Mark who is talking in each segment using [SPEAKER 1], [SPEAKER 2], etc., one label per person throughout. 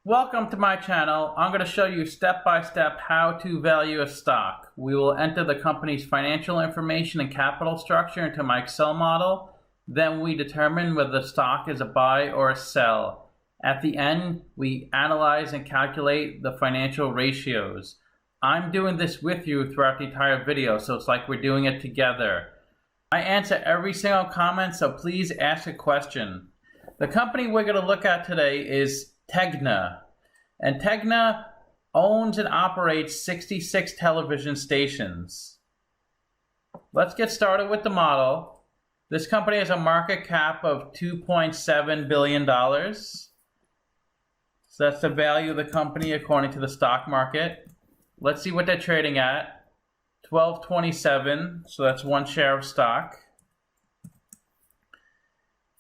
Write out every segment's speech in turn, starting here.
[SPEAKER 1] Welcome to my channel. I'm going to show you step by step how to value a stock. We will enter the company's financial information and capital structure into my Excel model. Then we determine whether the stock is a buy or a sell. At the end, we analyze and calculate the financial ratios. I'm doing this with you throughout the entire video, so it's like we're doing it together. I answer every single comment, so please ask a question. The company we're going to look at today is Tegna. And Tegna owns and operates 66 television stations. Let's get started with the model. This company has a market cap of $2.7 billion. So that's the value of the company according to the stock market. Let's see what they're trading at. $12.27, so that's one share of stock.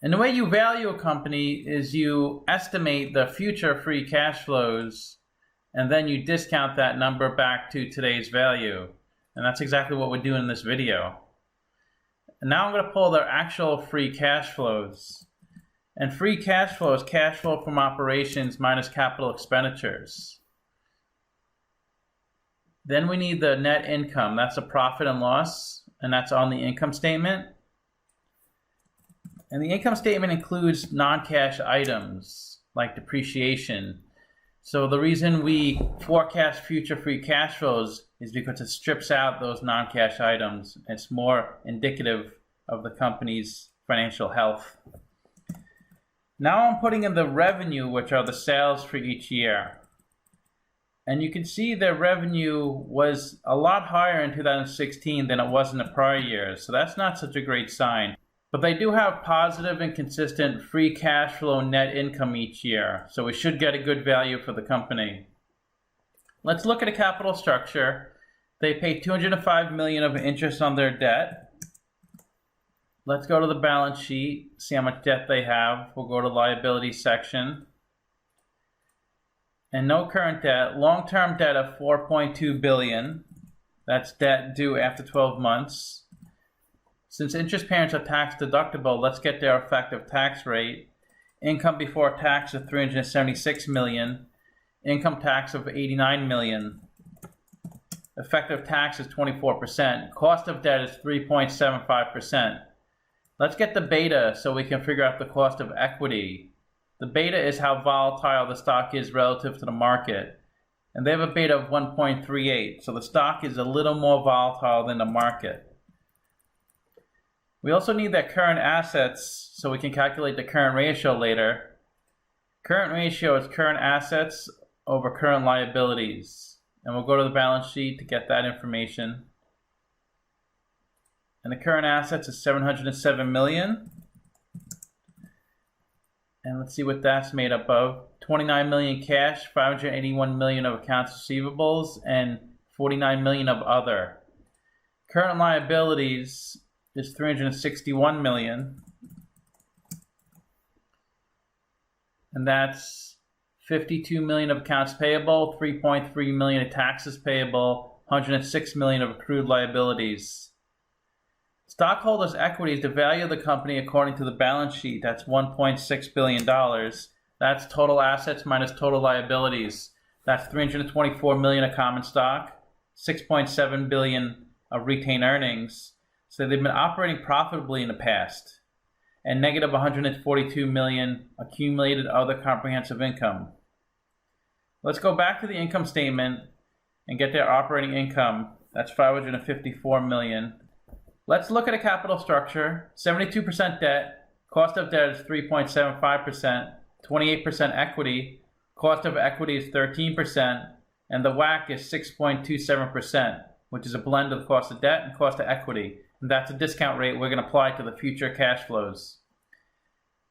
[SPEAKER 1] And the way you value a company is you estimate the future free cash flows, and then you discount that number back to today's value. And that's exactly what we're doing in this video. And now I'm going to pull their actual free cash flows. And free cash flow is cash flow from operations minus capital expenditures. Then we need the net income. That's a profit and loss, and that's on the income statement. And the income statement includes non-cash items like depreciation. So the reason we forecast future free cash flows is because it strips out those non-cash items. It's more indicative of the company's financial health. Now I'm putting in the revenue, which are the sales for each year. And you can see their revenue was a lot higher in 2016 than it was in the prior years. So that's not such a great sign. But they do have positive and consistent free cash flow net income each year, so we should get a good value for the company. Let's look at a capital structure. They pay $205 million of interest on their debt. Let's go to the balance sheet, see how much debt they have. We'll go to liability section. And no current debt. Long-term debt of $4.2 billion. That's debt due after 12 months. Since interest payments are tax deductible, let's get their effective tax rate. Income before tax of $376 million. Income tax of $89 million. Effective tax is 24%. Cost of debt is 3.75%. Let's get the beta so we can figure out the cost of equity. The beta is how volatile the stock is relative to the market. And they have a beta of 1.38, so the stock is a little more volatile than the market. We also need their current assets so we can calculate the current ratio later. Current ratio is current assets over current liabilities. And we'll go to the balance sheet to get that information. And the current assets is $707 million. And let's see what that's made up of. $29 million cash, $581 million of accounts receivables, and $49 million of other. Current liabilities is $361 million, and that's $52 million of accounts payable, $3.3 million of taxes payable, $106 million of accrued liabilities. Stockholders' equity is the value of the company according to the balance sheet. That's $1.6 billion. That's total assets minus total liabilities. That's $324 million of common stock, $6.7 billion of retained earnings. So they've been operating profitably in the past, and negative $142 million accumulated other comprehensive income. Let's go back to the income statement and get their operating income. That's $554 million. Let's look at a capital structure. 72% debt. Cost of debt is 3.75%. 28% equity. Cost of equity is 13%. And the WACC is 6.27%, which is a blend of cost of debt and cost of equity. And that's a discount rate we're going to apply to the future cash flows.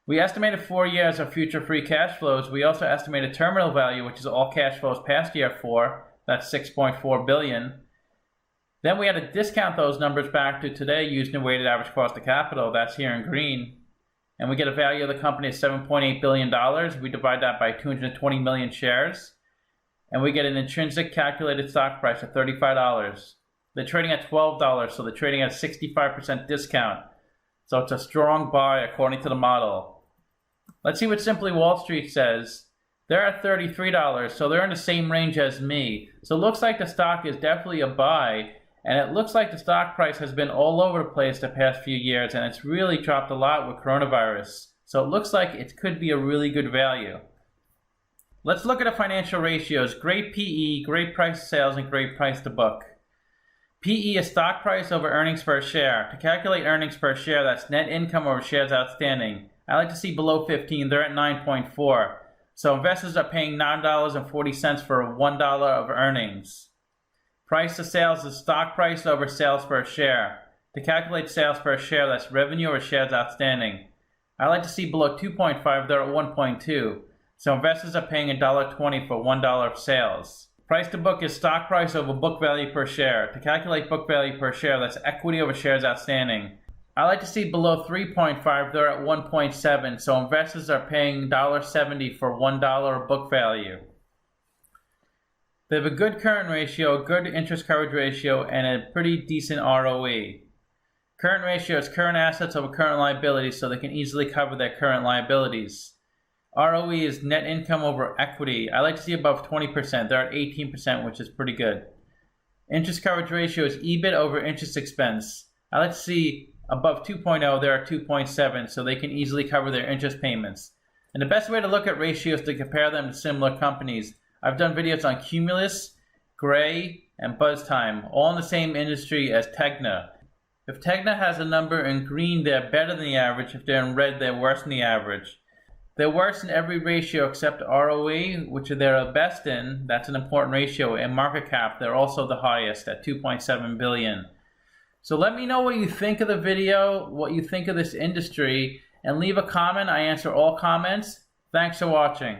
[SPEAKER 1] We estimated 4 years of future free cash flows. We also estimated terminal value, which is all cash flows past year 4. That's $6.4 billion. Then we had to discount those numbers back to today using the weighted average cost of capital. That's here in green. And we get a value of the company of $7.8 billion. We divide that by 220 million shares. And we get an intrinsic calculated stock price of $35. They're trading at $12, so they're trading at a 65% discount. So it's a strong buy according to the model. Let's see what Simply Wall Street says. They're at $33, so they're in the same range as me. So it looks like the stock is definitely a buy, and it looks like the stock price has been all over the place the past few years, and it's really dropped a lot with coronavirus. So it looks like it could be a really good value. Let's look at the financial ratios. Great PE, great price to sales, and great price to book. PE is stock price over earnings per share. To calculate earnings per share, that's net income over shares outstanding. I like to see below 15. They're at 9.4. So investors are paying $9.40 for $1 of earnings. Price to sales is stock price over sales per share. To calculate sales per share, that's revenue over shares outstanding. I like to see below 2.5. They're at 1.2. So investors are paying $1.20 for $1 of sales. Price to book is stock price over book value per share. To calculate book value per share, that's equity over shares outstanding. I like to see below 3.5. They're at 1.7. So investors are paying $1.70 for $1 of book value. They have a good current ratio, a good interest coverage ratio, and a pretty decent ROE. Current ratio is current assets over current liabilities, so they can easily cover their current liabilities. ROE is net income over equity. I like to see above 20%. They're at 18%, which is pretty good. Interest coverage ratio is EBIT over interest expense. I like to see above 2.0. They're at 2.7, so they can easily cover their interest payments. And the best way to look at ratios is to compare them to similar companies. I've done videos on Cumulus, Gray, and BuzzTime, all in the same industry as Tegna. If Tegna has a number in green, they're better than the average. If they're in red, they're worse than the average. They're worse in every ratio except ROE, which they're the best in. That's an important ratio. And market cap, they're also the highest at $2.7 billion. So let me know what you think of the video, what you think of this industry, and leave a comment. I answer all comments. Thanks for watching.